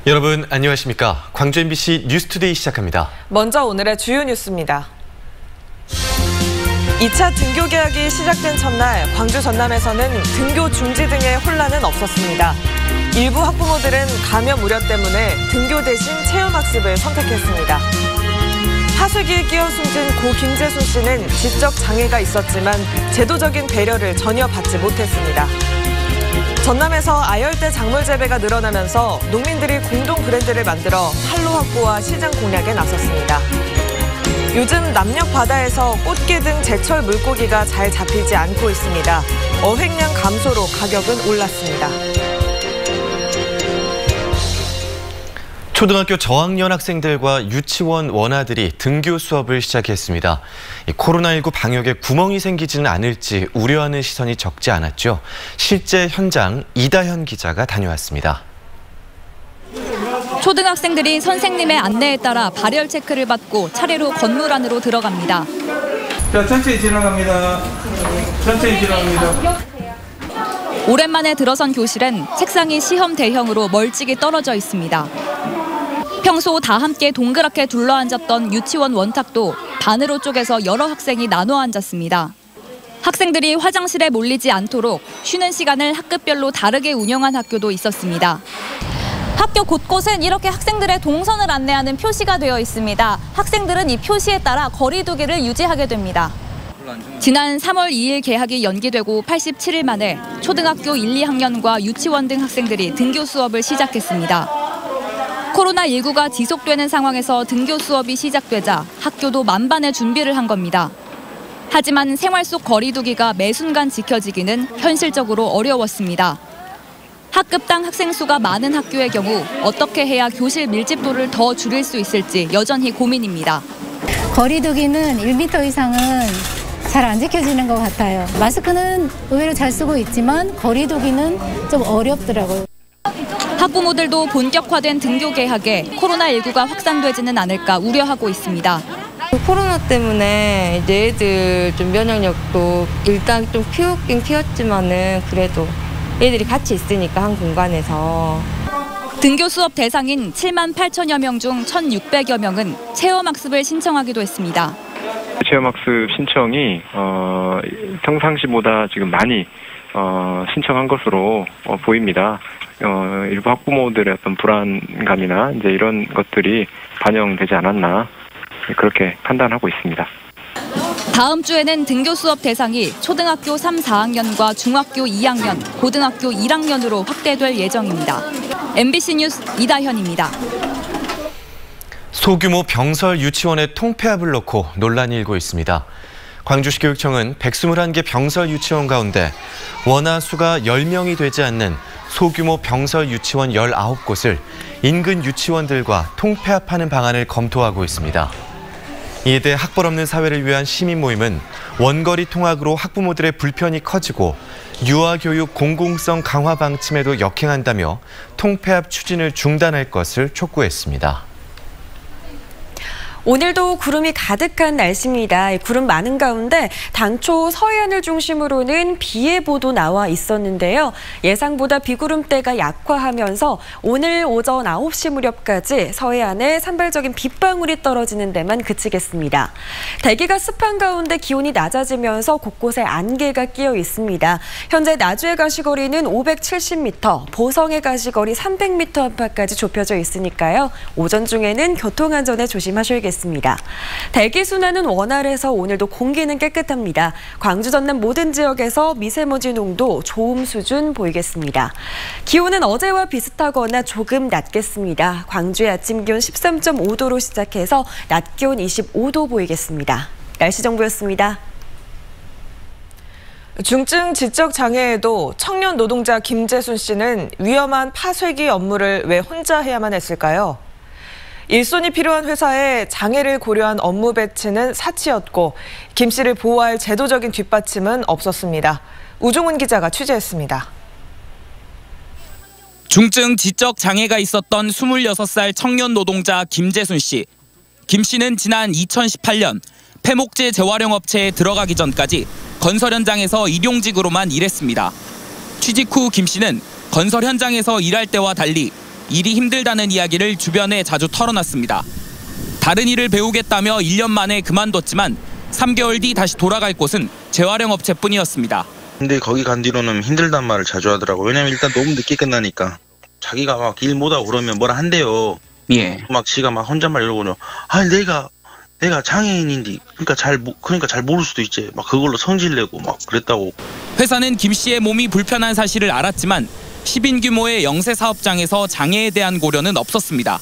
여러분 안녕하십니까? 광주 MBC 뉴스투데이 시작합니다. 먼저 오늘의 주요 뉴스입니다. 2차 등교 개학이 시작된 첫날 광주 전남에서는 등교 중지 등의 혼란은 없었습니다. 일부 학부모들은 감염 우려 때문에 등교 대신 체험학습을 선택했습니다. 하수기에 끼어 숨진 고 김재순 씨는 지적 장애가 있었지만 제도적인 배려를 전혀 받지 못했습니다. 전남에서 아열대 작물 재배가 늘어나면서 농민들이 공동 브랜드를 만들어 판로 확보와 시장 공략에 나섰습니다. 요즘 남녘 바다에서 꽃게 등 제철 물고기가 잘 잡히지 않고 있습니다. 어획량 감소로 가격은 올랐습니다. 초등학교 저학년 학생들과 유치원 원아들이 등교 수업을 시작했습니다. 코로나19 방역에 구멍이 생기지는 않을지 우려하는 시선이 적지 않았죠. 실제 현장 이다현 기자가 다녀왔습니다. 초등학생들이 선생님의 안내에 따라 발열 체크를 받고 차례로 건물 안으로 들어갑니다. 자, 천천히 지나갑니다. 천천히 지나갑니다. 오랜만에 들어선 교실엔 책상이 시험 대형으로 멀찍이 떨어져 있습니다. 평소 다 함께 동그랗게 둘러앉았던 유치원 원탁도 반으로 쪼개서 여러 학생이 나눠 앉았습니다. 학생들이 화장실에 몰리지 않도록 쉬는 시간을 학급별로 다르게 운영한 학교도 있었습니다. 학교 곳곳엔 이렇게 학생들의 동선을 안내하는 표시가 되어 있습니다. 학생들은 이 표시에 따라 거리 두기를 유지하게 됩니다. 지난 3월 2일 개학이 연기되고 87일 만에 초등학교 1, 2학년과 유치원 등 학생들이 등교 수업을 시작했습니다. 코로나19가 지속되는 상황에서 등교 수업이 시작되자 학교도 만반의 준비를 한 겁니다. 하지만 생활 속 거리 두기가 매 순간 지켜지기는 현실적으로 어려웠습니다. 학급당 학생 수가 많은 학교의 경우 어떻게 해야 교실 밀집도를 더 줄일 수 있을지 여전히 고민입니다. 거리 두기는 1m 이상은 잘 안 지켜지는 것 같아요. 마스크는 의외로 잘 쓰고 있지만 거리 두기는 좀 어렵더라고요. 학부모들도 본격화된 등교 개학에 코로나19가 확산되지는 않을까 우려하고 있습니다. 코로나 때문에 이제 애들 좀 면역력도 일단 좀 키웠긴 키웠지만은 그래도 애들이 같이 있으니까 한 공간에서. 등교 수업 대상인 7만 8천여 명 중 1,600여 명은 체험학습을 신청하기도 했습니다. 체험학습 신청이 평상시보다 지금 많이 신청한 것으로 보입니다. 일부 학부모들의 어떤 불안감이나 이제 이런 것들이 반영되지 않았나 그렇게 판단하고 있습니다. 다음 주에는 등교 수업 대상이 초등학교 3, 4학년과 중학교 2학년, 고등학교 1학년으로 확대될 예정입니다. MBC 뉴스 이다현입니다. 소규모 병설 유치원의 통폐합을 놓고 논란이 일고 있습니다. 광주시 교육청은 121개 병설 유치원 가운데 원아 수가 10명이 되지 않는 소규모 병설 유치원 19곳을 인근 유치원들과 통폐합하는 방안을 검토하고 있습니다. 이에 대해 학벌 없는 사회를 위한 시민 모임은 원거리 통학으로 학부모들의 불편이 커지고 유아교육 공공성 강화 방침에도 역행한다며 통폐합 추진을 중단할 것을 촉구했습니다. 오늘도 구름이 가득한 날씨입니다. 구름 많은 가운데 당초 서해안을 중심으로는 비 예보도 나와 있었는데요. 예상보다 비구름대가 약화하면서 오늘 오전 9시 무렵까지 서해안에 산발적인 빗방울이 떨어지는 데만 그치겠습니다. 대기가 습한 가운데 기온이 낮아지면서 곳곳에 안개가 끼어 있습니다. 현재 나주의 가시거리는 570m, 보성의 가시거리 300m 안팎까지 좁혀져 있으니까요. 오전 중에는 교통안전에 조심하셔야겠습니다. 대기 순환은 원활해서 오늘도 공기는 깨끗합니다. 광주 전남 모든 지역에서 미세먼지 농도 좋음 수준 보이겠습니다. 기온은 어제와 비슷하거나 조금 낮겠습니다. 광주의 아침 기온 13.5도로 시작해서 낮 기온 25도 보이겠습니다. 날씨 정보였습니다. 중증 지적 장애에도 청년 노동자 김재순 씨는 위험한 파쇄기 업무를 왜 혼자 해야만 했을까요? 일손이 필요한 회사에 장애를 고려한 업무 배치는 사치였고 김 씨를 보호할 제도적인 뒷받침은 없었습니다. 우종훈 기자가 취재했습니다. 중증 지적 장애가 있었던 26살 청년 노동자 김재순 씨. 김 씨는 지난 2018년 폐목재 재활용 업체에 들어가기 전까지 건설 현장에서 일용직으로만 일했습니다. 취직 후 김 씨는 건설 현장에서 일할 때와 달리 일이 힘들다는 이야기를 주변에 자주 털어놨습니다. 다른 일을 배우겠다며 1년 만에 그만뒀지만 3개월 뒤 다시 돌아갈 곳은 재활용 업체뿐이었습니다. 근데 거기 간 뒤로는 힘들단 말을 자주 하더라고. 왜냐면 일단 너무 늦게 끝나니까. 자기가 막 일 못하고 그러면 뭐라 한대요. 예. 막 지가 막 혼잣말 이러고 내가 장애인인데 그러니까 잘 모를 수도 있지. 막 그걸로 성질내고 막 그랬다고. 회사는 김 씨의 몸이 불편한 사실을 알았지만 10인 규모의 영세 사업장에서 장애에 대한 고려는 없었습니다.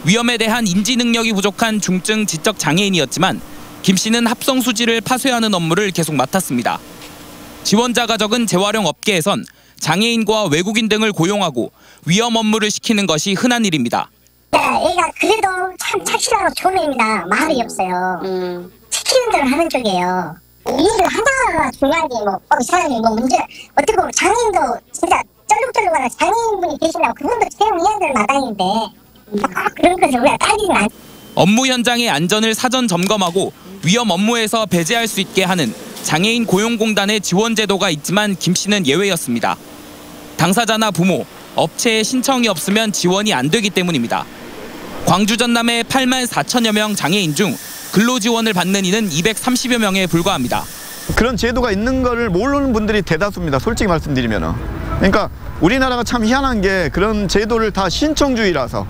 위험에 대한 인지 능력이 부족한 중증 지적 장애인이었지만 김 씨는 합성 수지를 파쇄하는 업무를 계속 맡았습니다. 지원자가 적은 재활용 업계에선 장애인과 외국인 등을 고용하고 위험 업무를 시키는 것이 흔한 일입니다. 얘가 그래도 참 착실하고 좋은 애입니다. 말이 없어요. 시키는 대로 하는 쪽이에요. 일을 하다가 중간에 이 사람이 문제 어떻게 보면 장애인도 진짜 쩔룩쩔룩하는 장애인분이 계시나고 그분도 채용해야 될 마당인데 그런 것을 우리가 따지는 않. 업무 현장의 안전을 사전 점검하고 위험 업무에서 배제할 수 있게 하는 장애인 고용공단의 지원 제도가 있지만 김 씨는 예외였습니다. 당사자나 부모, 업체에 신청이 없으면 지원이 안 되기 때문입니다. 광주 전남의 8만 4천여 명 장애인 중 근로지원을 받는 이는 230여 명에 불과합니다. 그런 제도가 있는 걸 모르는 분들이 대다수입니다. 솔직히 말씀드리면은. 그러니까 우리나라가 참 희한한 게 그런 제도를 다 신청주의라서.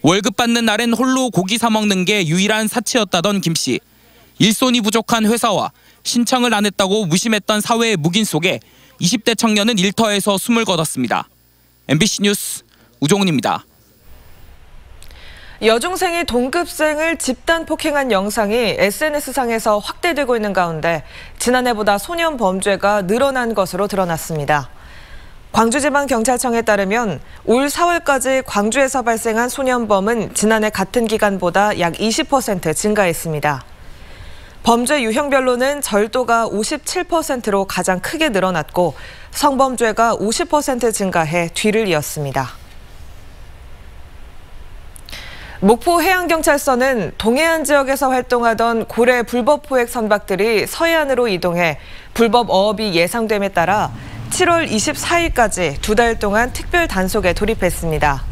월급 받는 날엔 홀로 고기 사 먹는 게 유일한 사치였다던 김 씨. 일손이 부족한 회사와 신청을 안 했다고 무심했던 사회의 묵인 속에 20대 청년은 일터에서 숨을 거뒀습니다. MBC 뉴스 우종훈입니다. 여중생이 동급생을 집단 폭행한 영상이 SNS상에서 확대되고 있는 가운데 지난해보다 소년 범죄가 늘어난 것으로 드러났습니다. 광주지방경찰청에 따르면 올 4월까지 광주에서 발생한 소년범은 지난해 같은 기간보다 약 20% 증가했습니다. 범죄 유형별로는 절도가 57%로 가장 크게 늘어났고 성범죄가 50% 증가해 뒤를 이었습니다. 목포해양경찰서는 동해안 지역에서 활동하던 고래 불법 포획 선박들이 서해안으로 이동해 불법 어업이 예상됨에 따라 7월 24일까지 2달 동안 특별 단속에 돌입했습니다.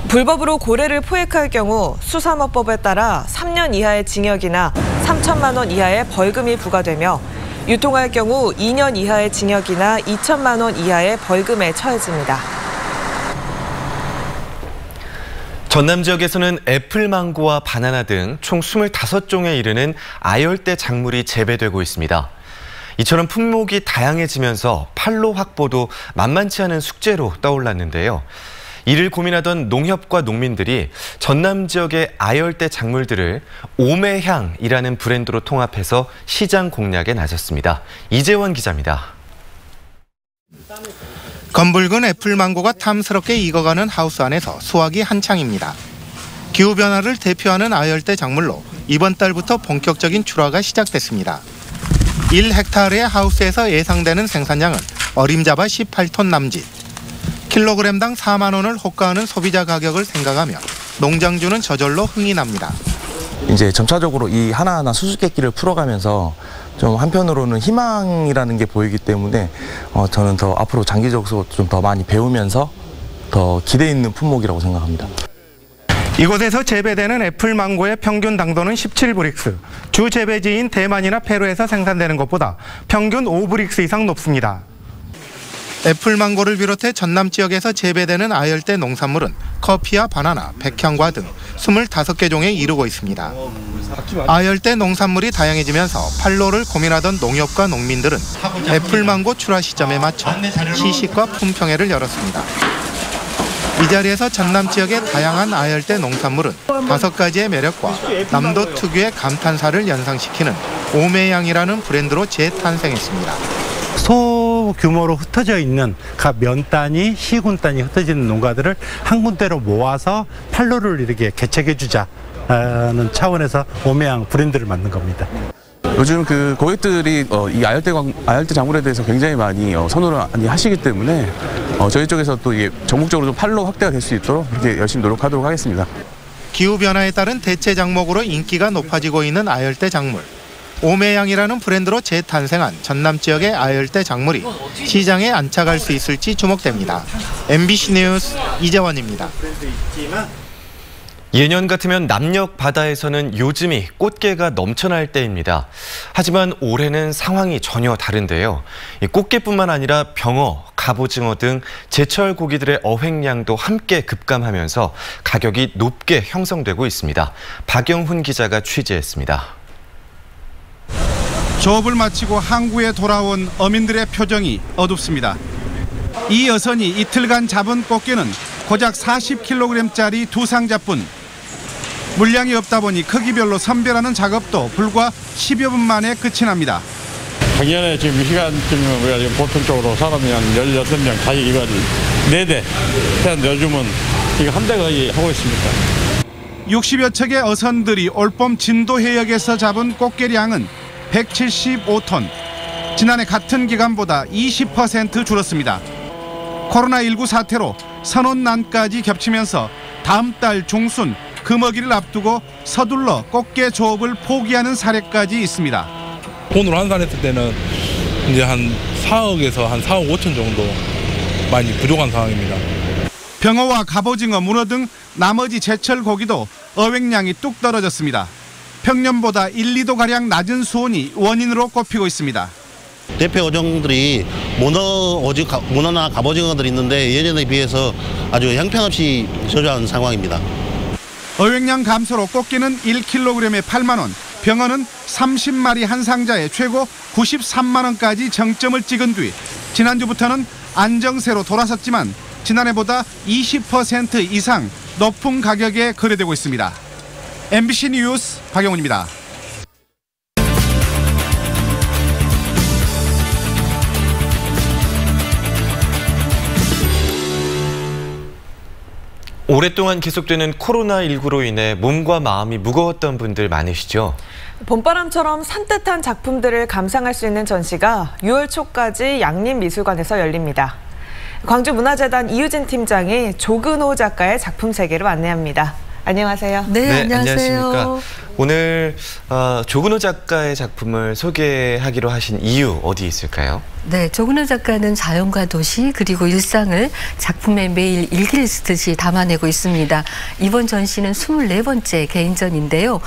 불법으로 고래를 포획할 경우 수사법법에 따라 3년 이하의 징역이나 3천만 원 이하의 벌금이 부과되며 유통할 경우 2년 이하의 징역이나 2천만 원 이하의 벌금에 처해집니다. 전남 지역에서는 애플망고와 바나나 등 총 25종에 이르는 아열대 작물이 재배되고 있습니다. 이처럼 품목이 다양해지면서 판로 확보도 만만치 않은 숙제로 떠올랐는데요. 이를 고민하던 농협과 농민들이 전남 지역의 아열대 작물들을 오매향이라는 브랜드로 통합해서 시장 공략에 나섰습니다. 이재원 기자입니다. 검붉은 애플망고가 탐스럽게 익어가는 하우스 안에서 수확이 한창입니다. 기후변화를 대표하는 아열대 작물로 이번 달부터 본격적인 출하가 시작됐습니다. 1헥타르의 하우스에서 예상되는 생산량은 어림잡아 18톤 남짓. 킬로그램당 4만 원을 호가하는 소비자 가격을 생각하면 농장주는 저절로 흥이 납니다. 이제 점차적으로 이 하나하나 수수께끼를 풀어가면서 좀 한편으로는 희망이라는 게 보이기 때문에 저는 더 앞으로 장기적으로 좀 더 많이 배우면서 더 기대 있는 품목이라고 생각합니다. 이곳에서 재배되는 애플망고의 평균 당도는 17브릭스, 주 재배지인 대만이나 페루에서 생산되는 것보다 평균 5브릭스 이상 높습니다. 애플망고를 비롯해 전남 지역에서 재배되는 아열대 농산물은 커피와 바나나, 백향과 등 25개 종에 이르고 있습니다. 아열대 농산물이 다양해지면서 판로를 고민하던 농협과 농민들은 애플망고 출하 시점에 맞춰 시식과 품평회를 열었습니다. 이 자리에서 전남 지역의 다양한 아열대 농산물은 5가지의 매력과 남도 특유의 감탄사를 연상시키는 오매향이라는 브랜드로 재탄생했습니다. 소규모로 흩어져 있는 각 면 단위, 시군 단위 흩어지는 농가들을 한 군데로 모아서 판로를 이렇게 개척해주자는 차원에서 오매향 브랜드를 만든 겁니다. 요즘 그 고객들이 이 아열대 작물에 대해서 굉장히 많이 선호를 많이 하시기 때문에 저희 쪽에서 또 이게 전국적으로 좀 판로 확대가 될 수 있도록 이렇게 열심히 노력하도록 하겠습니다. 기후변화에 따른 대체 작목으로 인기가 높아지고 있는 아열대 작물. 오매향이라는 브랜드로 재탄생한 전남 지역의 아열대 작물이 시장에 안착할 수 있을지 주목됩니다. MBC 뉴스 이재원입니다. 예년 같으면 남녘 바다에서는 요즘이 꽃게가 넘쳐날 때입니다. 하지만 올해는 상황이 전혀 다른데요. 이 꽃게뿐만 아니라 병어, 갑오징어 등 제철 고기들의 어획량도 함께 급감하면서 가격이 높게 형성되고 있습니다. 박영훈 기자가 취재했습니다. 조업을 마치고 항구에 돌아온 어민들의 표정이 어둡습니다. 이 여선이 이틀간 잡은 꽃게는 고작 40kg짜리 2상자뿐. 물량이 없다 보니 크기별로 선별하는 작업도 불과 10여 분 만에 끝이 납니다. 작년에 지금 이 시간쯤이면 우리가 지금 보통적으로 사람이 한 16명 다 이걸 4대 했는데 요즘은 이거 한 대 거의 하고 있습니다. 60여 척의 어선들이 올봄 진도 해역에서 잡은 꽃게량은 175톤. 지난해 같은 기간보다 20% 줄었습니다. 코로나19 사태로 선원난까지 겹치면서 다음 달 중순 금어기를 앞두고 서둘러 꽃게 조업을 포기하는 사례까지 있습니다. 돈으로 환산했을 때는 이제 한 4억에서 한 4억 5천 정도 많이 부족한 상황입니다. 병어와 갑오징어, 문어 등 나머지 제철 고기도 어획량이 뚝 떨어졌습니다. 평년보다 1, 2도가량 낮은 수온이 원인으로 꼽히고 있습니다. 대표 어종들이 문어나 갑오징어들이 있는데 예전에 비해서 아주 형편없이 저조한 상황입니다. 어획량 감소로 꽃게는 1kg에 8만 원, 병어는 30마리 한 상자에 최고 93만 원까지 정점을 찍은 뒤 지난주부터는 안정세로 돌아섰지만 지난해보다 20% 이상 높은 가격에 거래되고 있습니다. MBC 뉴스 박영훈입니다. 오랫동안 계속되는 코로나19로 인해 몸과 마음이 무거웠던 분들 많으시죠? 봄바람처럼 산뜻한 작품들을 감상할 수 있는 전시가 6월 초까지 양림미술관에서 열립니다. 광주문화재단 이유진 팀장이 조근호 작가의 작품 세계로 안내합니다. 안녕하세요. 네, 안녕하세요. 안녕하십니까. 오늘 조근호 작가의 작품을 소개하기로 하신 이유 어디 있을까요? 네, 조근호 작가는 자연과 도시 그리고 일상을 작품에 매일 일기를 쓰듯이 담아내고 있습니다. 이번 전시는 24번째 개인전인데요.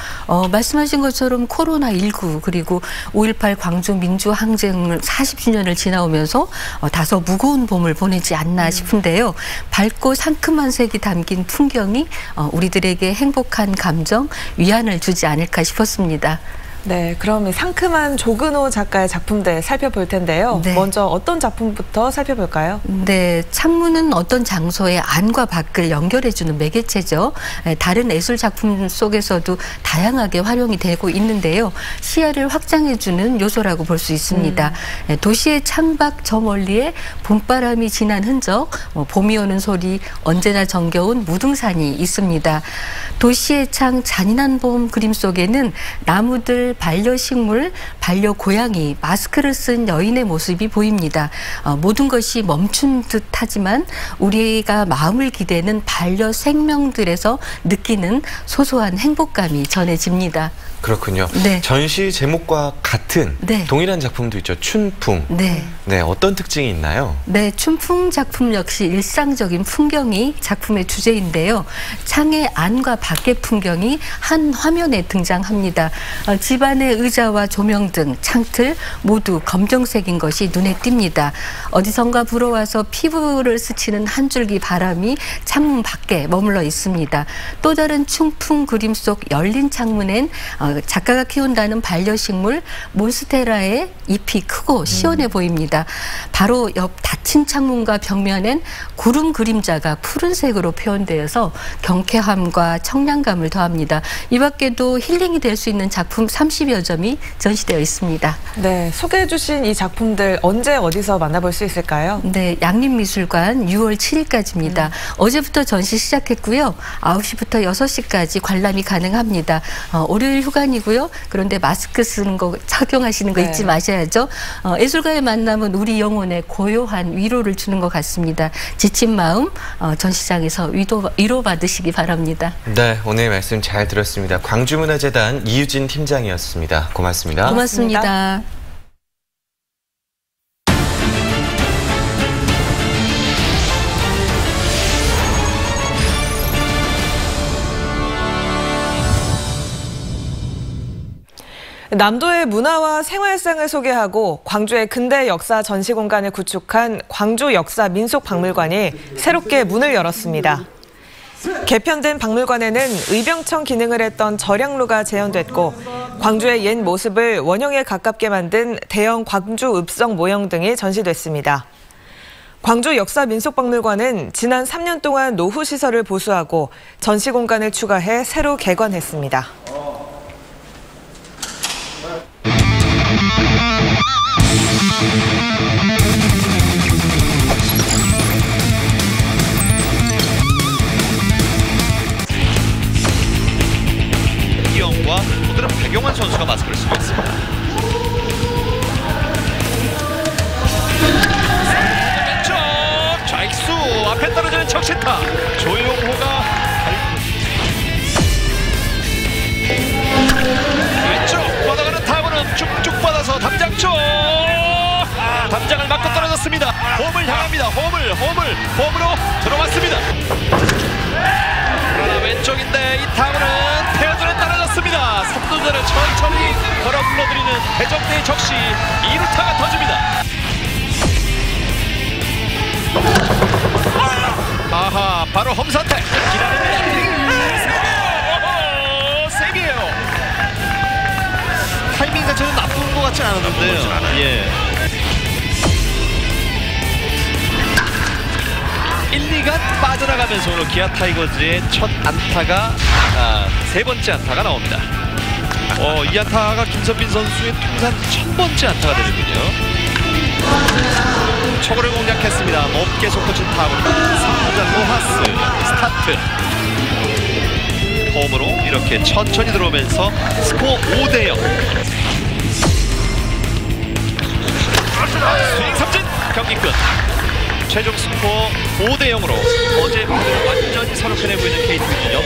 말씀하신 것처럼 코로나19 그리고 5.18 광주 민주항쟁 40주년을 지나오면서 다소 무거운 봄을 보내지 않나 싶은데요. 밝고 상큼한 색이 담긴 풍경이 우리들에게 행복한 감정, 위안을 주지 않을까 싶었습니다. 네, 그럼 상큼한 조근호 작가의 작품들 살펴볼 텐데요. 네. 먼저 어떤 작품부터 살펴볼까요? 네, 창문은 어떤 장소의 안과 밖을 연결해주는 매개체죠. 다른 예술 작품 속에서도 다양하게 활용이 되고 있는데요. 시야를 확장해주는 요소라고 볼 수 있습니다. 도시의 창밖 저 멀리에 봄바람이 지난 흔적, 봄이 오는 소리, 언제나 정겨운 무등산이 있습니다. 도시의 창 잔인한 봄 그림 속에는 나무들, 반려식물, 반려고양이, 마스크를 쓴 여인의 모습이 보입니다. 모든 것이 멈춘 듯하지만 우리가 마음을 기대는 반려생명들에서 느끼는 소소한 행복감이 전해집니다. 그렇군요. 네. 전시 제목과 같은 네. 동일한 작품도 있죠. 춘풍. 네. 네, 어떤 특징이 있나요? 네, 춘풍 작품 역시 일상적인 풍경이 작품의 주제인데요. 창의 안과 밖의 풍경이 한 화면에 등장합니다. 집안의 의자와 조명 등 창틀 모두 검정색인 것이 눈에 띕니다. 어디선가 불어와서 피부를 스치는 한 줄기 바람이 창문 밖에 머물러 있습니다. 또 다른 춘풍 그림 속 열린 창문엔 작가가 키운다는 반려식물 몬스테라의 잎이 크고 시원해 보입니다. 바로 옆 닫힌 창문과 벽면엔 구름 그림자가 푸른색으로 표현되어서 경쾌함과 청량감을 더합니다. 이 밖에도 힐링이 될 수 있는 작품 30여 점이 전시되어 있습니다. 네, 소개해 주신 이 작품들 언제 어디서 만나볼 수 있을까요? 네, 양림미술관 6월 7일까지입니다. 어제부터 전시 시작했고요. 9시부터 6시까지 관람이 가능합니다. 월요일 휴관이고요. 그런데 마스크 쓰는 거 착용하시는 거 잊지 마셔야죠. 예술가의 만남은 우리 영혼에 고요한 위로를 주는 것 같습니다. 지친 마음 전시장에서 위로받으시기 바랍니다. 네, 오늘 말씀 잘 들었습니다. 광주문화재단 이유진 팀장이었습니다. 고맙습니다. 고맙습니다. 남도의 문화와 생활상을 소개하고 광주의 근대 역사 전시 공간을 구축한 광주 역사 민속박물관이 새롭게 문을 열었습니다. 개편된 박물관에는 의병청 기능을 했던 절양루가 재현됐고 광주의 옛 모습을 원형에 가깝게 만든 대형 광주 읍성 모형 등이 전시됐습니다. 광주 역사민속박물관은 지난 3년 동안 노후시설을 보수하고 전시 공간을 추가해 새로 개관했습니다. 이영과 오늘은 박용환 선수가 마스크를 쓰고 있습니다. 왼쪽 좌익수 앞에 떨어지는 적시타 조용호가 왼쪽 뻗어가는 타구는 쭉쭉 뻗어서 담장 쪽 담장을 맞고 떨어졌습니다. 홈을 향합니다. 홈으로 들어왔습니다. 그러나 왼쪽인데 이 타구는 페어존에 떨어졌습니다. 3루전을 천천히 걸어 불러들이는 대정대의 적시 2루타가 터집니다. 아하, 바로 홈선택 기다립니다. 세게요. 타이밍 자체는 나쁜 것 같지 않았는데요. 예. 1, 2간 빠져나가면서 오늘 기아 타이거즈의 첫 안타가 세 번째 안타가 나옵니다. 이 안타가 김선빈 선수의 통산 1000번째 안타가 되는군요. 초구를 공략했습니다. 높게 솟구친 타구 3루자 로하스 스타트. 홈으로 이렇게 천천히 들어오면서 스코어 5대0. 스윙 삼진 경기 끝. 최종 스코어 5대0으로 어제 완전히 선언해내고 있는 KT군요.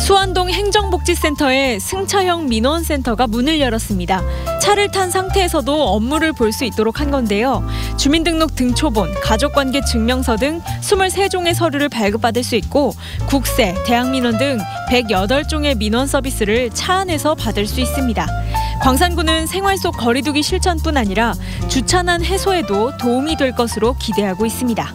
수원동 행정복지센터에 승차형 민원센터가 문을 열었습니다. 차를 탄 상태에서도 업무를 볼 수 있도록 한 건데요. 주민등록 등초본, 가족관계 증명서 등 23종의 서류를 발급받을 수 있고 국세, 대학민원 등 108종의 민원 서비스를 차 안에서 받을 수 있습니다. 광산구는 생활 속 거리두기 실천뿐 아니라 주차난 해소에도 도움이 될 것으로 기대하고 있습니다.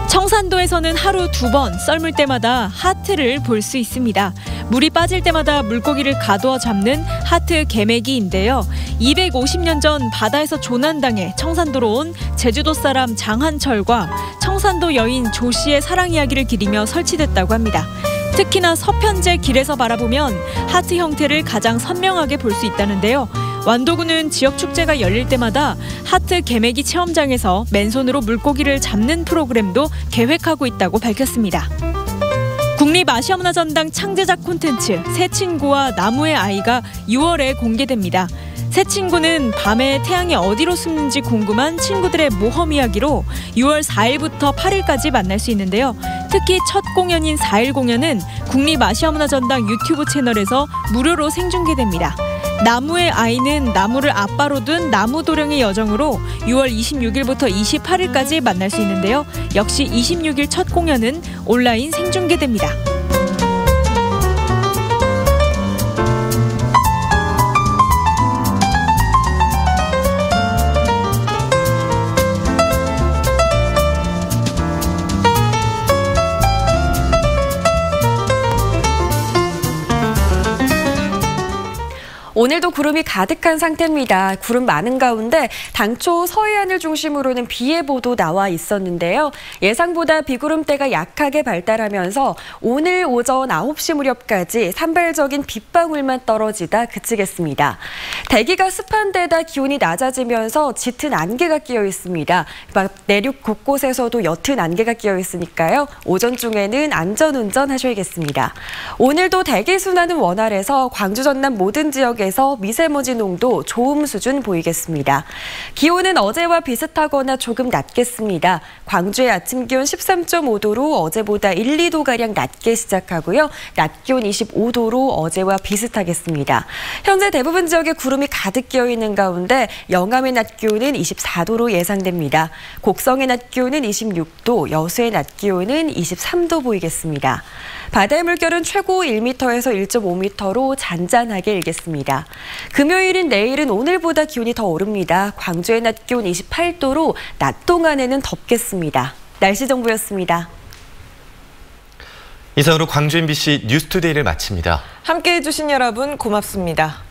청산도에서는 하루 2번 썰물 때마다 하트를 볼 수 있습니다. 물이 빠질 때마다 물고기를 가두어 잡는 하트 개매기인데요. 250년 전 바다에서 조난당해 청산도로 온 제주도 사람 장한철과 청산도 여인 조 씨의 사랑 이야기를 기리며 설치됐다고 합니다. 특히나 서편제 길에서 바라보면 하트 형태를 가장 선명하게 볼 수 있다는데요. 완도구는 지역 축제가 열릴 때마다 하트 개매기 체험장에서 맨손으로 물고기를 잡는 프로그램도 계획하고 있다고 밝혔습니다. 국립아시아문화전당 창제작 콘텐츠 새 친구와 나무의 아이가 6월에 공개됩니다. 새 친구는 밤에 태양이 어디로 숨는지 궁금한 친구들의 모험 이야기로 6월 4일부터 8일까지 만날 수 있는데요. 특히 첫 공연인 4일 공연은 국립아시아문화전당 유튜브 채널에서 무료로 생중계됩니다. 나무의 아이는 나무를 아빠로 둔 나무도령의 여정으로 6월 26일부터 28일까지 만날 수 있는데요. 역시 26일 첫 공연은 온라인 생중계됩니다. 오늘도 구름이 가득한 상태입니다. 구름 많은 가운데 당초 서해안을 중심으로는 비 예보도 나와 있었는데요. 예상보다 비구름대가 약하게 발달하면서 오늘 오전 9시 무렵까지 산발적인 빗방울만 떨어지다 그치겠습니다. 대기가 습한 데다 기온이 낮아지면서 짙은 안개가 끼어 있습니다. 내륙 곳곳에서도 옅은 안개가 끼어 있으니까요. 오전 중에는 안전운전 하셔야겠습니다. 오늘도 대기 순환은 원활해서 광주 전남 모든 지역에서 지역에서 미세먼지 농도 좋음 수준 보이겠습니다. 기온은 어제와 비슷하거나 조금 낮겠습니다. 광주의 아침 기온 13.5도로 어제보다 1, 2도가량 낮게 시작하고요. 낮 기온 25도로 어제와 비슷하겠습니다. 현재 대부분 지역에 구름이 가득 끼어있는 가운데 영암의 낮 기온은 24도로 예상됩니다. 곡성의 낮 기온은 26도, 여수의 낮 기온은 23도 보이겠습니다. 바다의 물결은 최고 1m에서 1.5m로 잔잔하게 일겠습니다. 금요일인 내일은 오늘보다 기온이 더 오릅니다. 광주의 낮 기온 28도로 낮 동안에는 덥겠습니다. 날씨 정보였습니다. 이상으로 광주 MBC 뉴스투데이를 마칩니다. 함께해 주신 여러분 고맙습니다.